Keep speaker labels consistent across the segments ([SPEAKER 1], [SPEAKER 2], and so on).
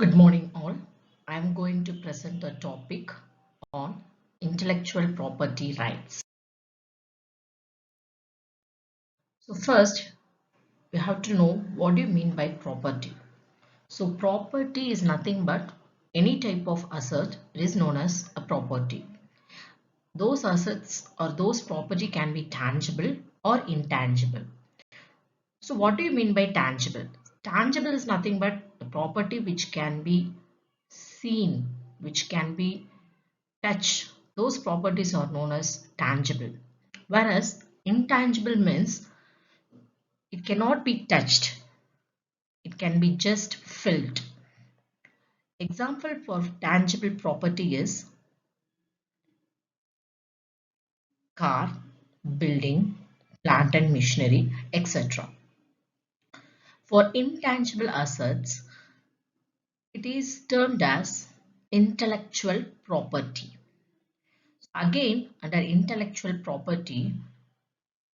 [SPEAKER 1] Good morning all. I am going to present a topic on intellectual property rights. So first, we have to know what do you mean by property. So property is nothing but any type of asset is known as a property. Those assets or those property can be tangible or intangible. So what do you mean by tangible? Tangible is nothing but the property which can be seen, which can be touched. Those properties are known as tangible. Whereas intangible means it cannot be touched. It can be just felt. Example for tangible property is car, building, plant and machinery, etc. For intangible assets, it is termed as intellectual property. Again, under intellectual property,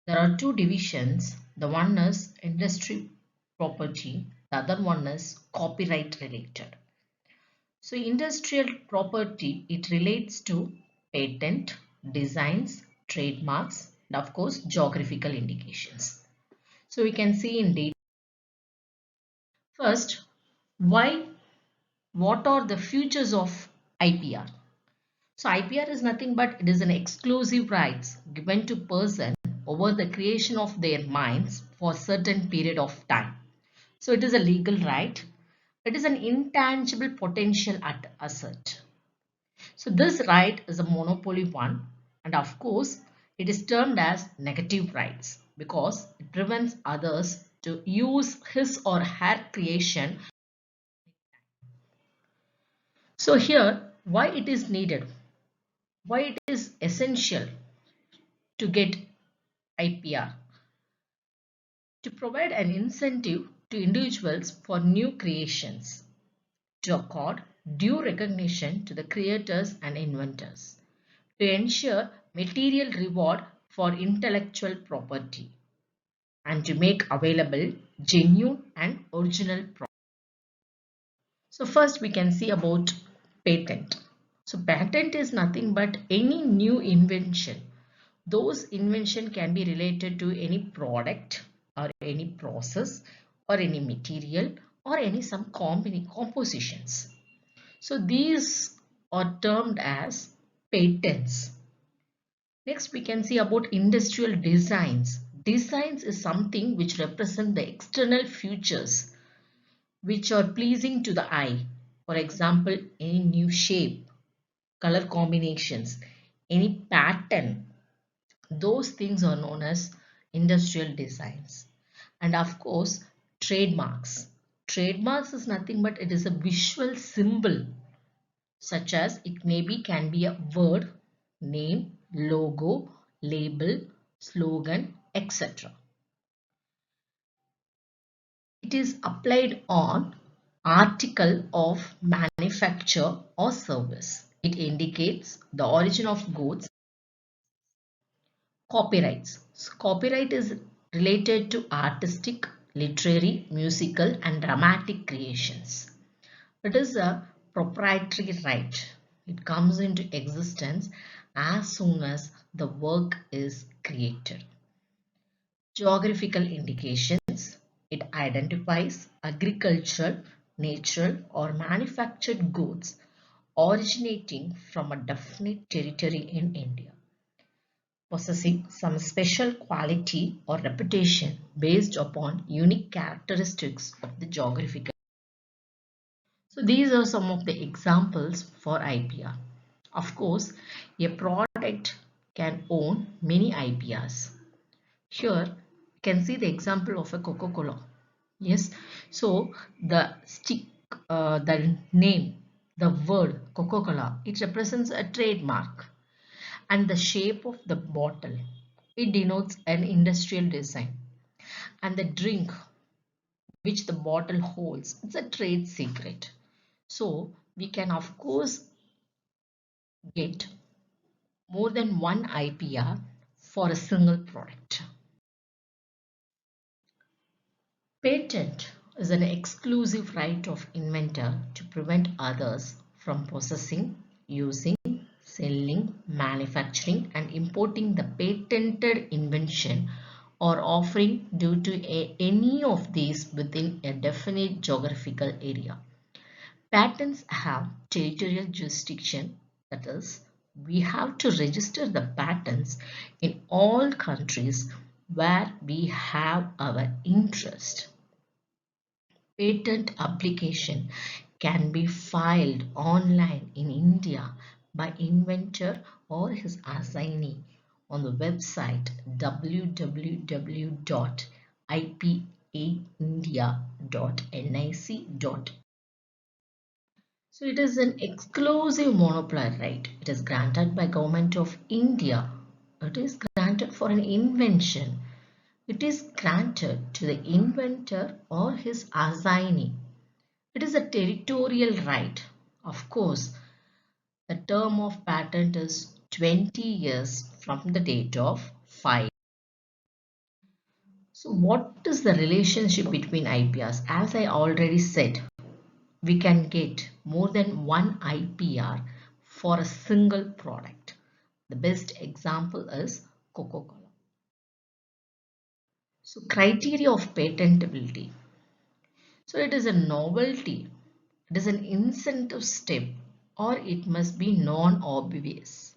[SPEAKER 1] there are two divisions. The one is industry property, the other one is copyright related. So industrial property, it relates to patent, designs, trademarks, and of course geographical indications. So we can see in detail. First, what are the features of IPR? So IPR is nothing but it is an exclusive rights given to person over the creation of their minds for a certain period of time. So it is a legal right. It is an intangible potential asset. So this right is a monopoly one, and of course it is termed as negative rights because it prevents others to use his or her creation. So here why it is needed, why it is essential to get IPR, to provide an incentive to individuals for new creations, to accord due recognition to the creators and inventors, to ensure material reward for intellectual property, and to make available genuine and original property. So first we can see about patent. So patent is nothing but any new invention. Those invention can be related to any product or any process or any material or any some compositions. So these are termed as patents. Next we can see about industrial designs. Designs is something which represent the external features which are pleasing to the eye. For example, any new shape, color combinations, any pattern. Those things are known as industrial designs. And of course, trademarks. Trademarks is nothing but it is a visual symbol such as it maybe can be a word, name, logo, label, slogan, etc. It is applied on article of manufacture or service. It indicates the origin of goods. Copyrights. So copyright is related to artistic, literary, musical and dramatic creations. It is a proprietary right. It comes into existence as soon as the work is created. Geographical indications. It identifies agricultural, natural or manufactured goods originating from a definite territory in India, possessing some special quality or reputation based upon unique characteristics of the geographical. So these are some of the examples for IPR. Of course, a product can own many IPRs. Here you can see the example of a Coca-Cola. Yes, so the the name, the word Coca-Cola, it represents a trademark, and the shape of the bottle, it denotes an industrial design, and the drink which the bottle holds, it's a trade secret. So we can of course get more than one IPR for a single product. Patent. is an exclusive right of inventor to prevent others from possessing, using, selling, manufacturing, and importing the patented invention or offering due to any of these within a definite geographical area. Patents have territorial jurisdiction, that is, we have to register the patents in all countries where we have our interest. Patent application can be filed online in India by inventor or his assignee on the website www.ipaindia.nic.in. So it is an exclusive monopoly right. It is granted by Government of India. It is granted for an invention. It is granted to the inventor or his assignee. It is a territorial right. Of course, the term of patent is 20 years from the date of file. So what is the relationship between IPRs? As I already said, we can get more than one IPR for a single product. The best example is Coca-Cola. So criteria of patentability. So it is a novelty, it is an incentive step, or it must be non-obvious.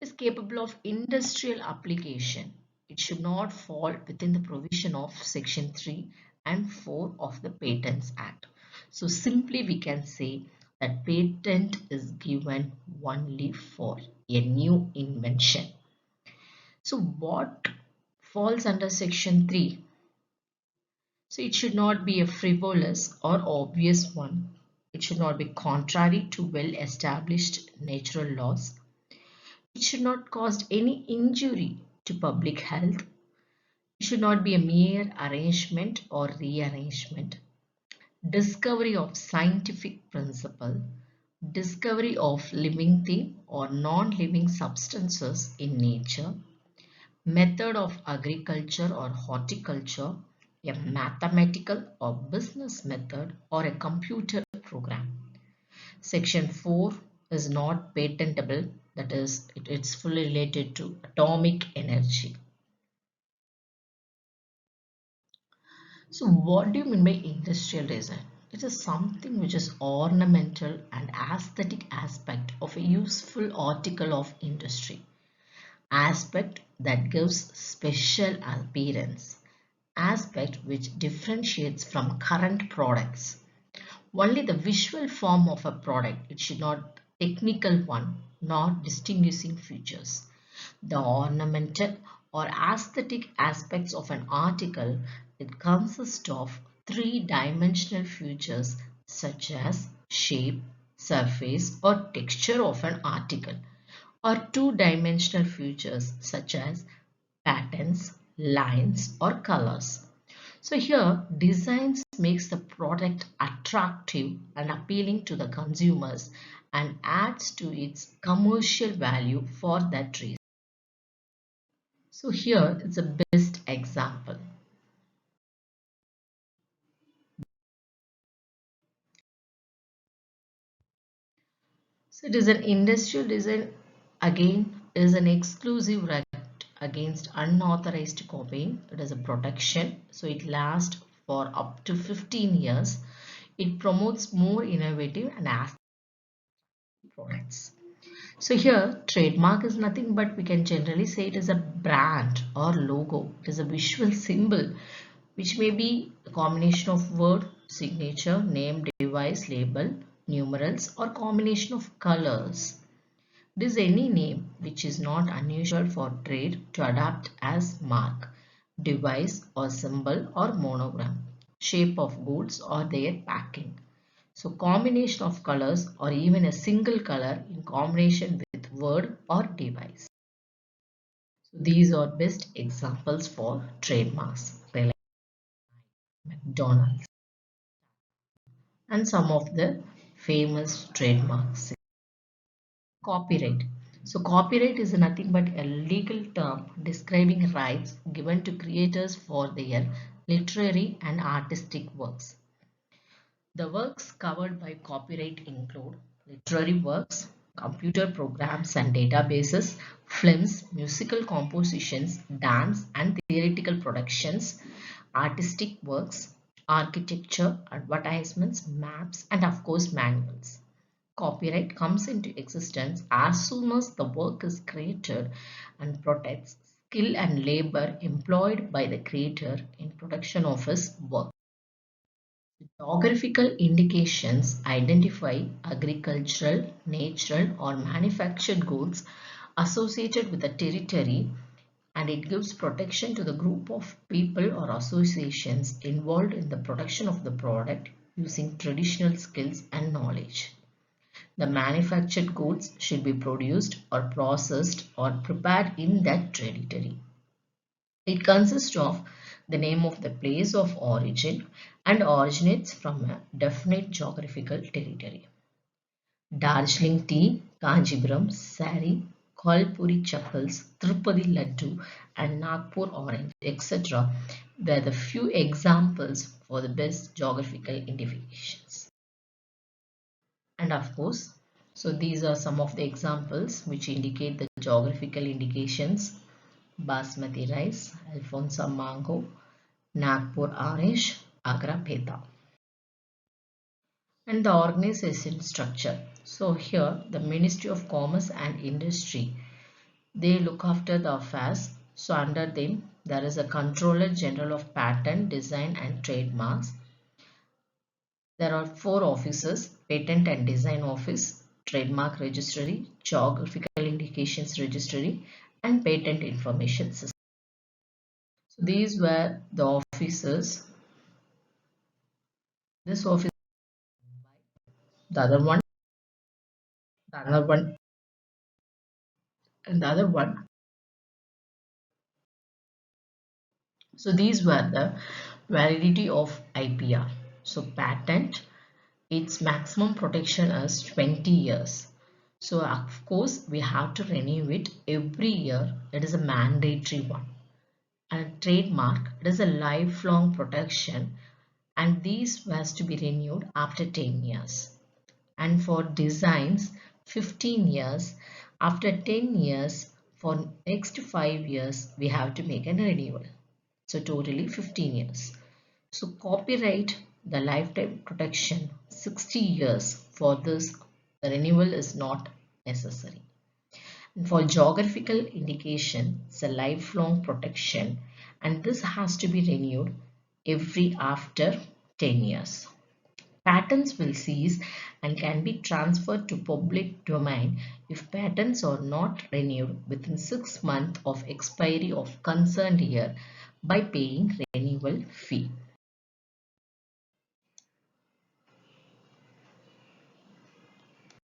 [SPEAKER 1] It is capable of industrial application. It should not fall within the provision of Section 3 and 4 of the Patents Act. So simply we can say that patent is given only for a new invention. So what falls under Section 3? So it should not be a frivolous or obvious one. It should not be contrary to well-established natural laws. It should not cause any injury to public health. It should not be a mere arrangement or rearrangement. Discovery of scientific principle. Discovery of living thing or non-living substances in nature. Method of agriculture or horticulture, a mathematical or business method, or a computer program. Section 4 is not patentable, that is, it's fully related to atomic energy. So what do you mean by industrial design? It is something which is ornamental and aesthetic aspect of a useful article of industry. Aspect that gives special appearance. Aspect which differentiates from current products. Only the visual form of a product, it should not technical one, not distinguishing features. The ornamental or aesthetic aspects of an article, it consists of three-dimensional features such as shape, surface or texture of an article, or two-dimensional features such as patterns, lines or colors. So here designs makes the product attractive and appealing to the consumers and adds to its commercial value for that reason. So here it's a best example. So it is an industrial design, again is an exclusive right against unauthorized copying. It is a protection, so it lasts for up to 15 years. It promotes more innovative and aesthetic products. So here trademark is nothing but we can generally say it is a brand or logo. It is a visual symbol which may be a combination of word, signature, name, device, label, numerals or combination of colors. It is any name which is not unusual for trade to adapt as mark, device or symbol or monogram, shape of goods or their packing. So combination of colors or even a single color in combination with word or device. So these are best examples for trademarks, like McDonald's and some of the famous trademarks. Copyright. So copyright is nothing but a legal term describing rights given to creators for their literary and artistic works. The works covered by copyright include literary works, computer programs and databases, films, musical compositions, dance and theatrical productions, artistic works, architecture, advertisements, maps, and of course manuals. Copyright comes into existence as soon as the work is created and protects skill and labor employed by the creator in production of his work. Geographical indications identify agricultural, natural, or manufactured goods associated with a territory, and it gives protection to the group of people or associations involved in the production of the product using traditional skills and knowledge. The manufactured goods should be produced or processed or prepared in that territory. It consists of the name of the place of origin and originates from a definite geographical territory. Darjeeling tea, Kanjipuram sari, Kolpuri chappals, Tirupati laddu, and Nagpur orange, etc. were the few examples for the best geographical identifications. And of course, so these are some of the examples which indicate the geographical indications: Basmati rice, Alfonso mango, Nagpur orange, Agra peta. And the organization structure. So here the Ministry of Commerce and Industry, they look after the affairs. So under them there is a Controller General of Patent, Design and Trademarks. There are 4 offices: Patent and Design Office, Trademark Registry, Geographical Indications Registry, and Patent Information System. So these were the offices. This office, the other one, the other one, and the other one. So these were the validity of IPR. So patent, its maximum protection is 20 years. So of course we have to renew it every year. It is a mandatory one. And trademark, it is a lifelong protection, and these has to be renewed after 10 years. And for designs, 15 years. After 10 years, for next 5 years we have to make a renewal. So totally 15 years. So copyright, the lifetime protection, 60 years. For this, the renewal is not necessary. And for geographical indication, it's a lifelong protection, and this has to be renewed every after 10 years. Patents will cease and can be transferred to public domain if patents are not renewed within 6 months of expiry of concerned year by paying renewal fee.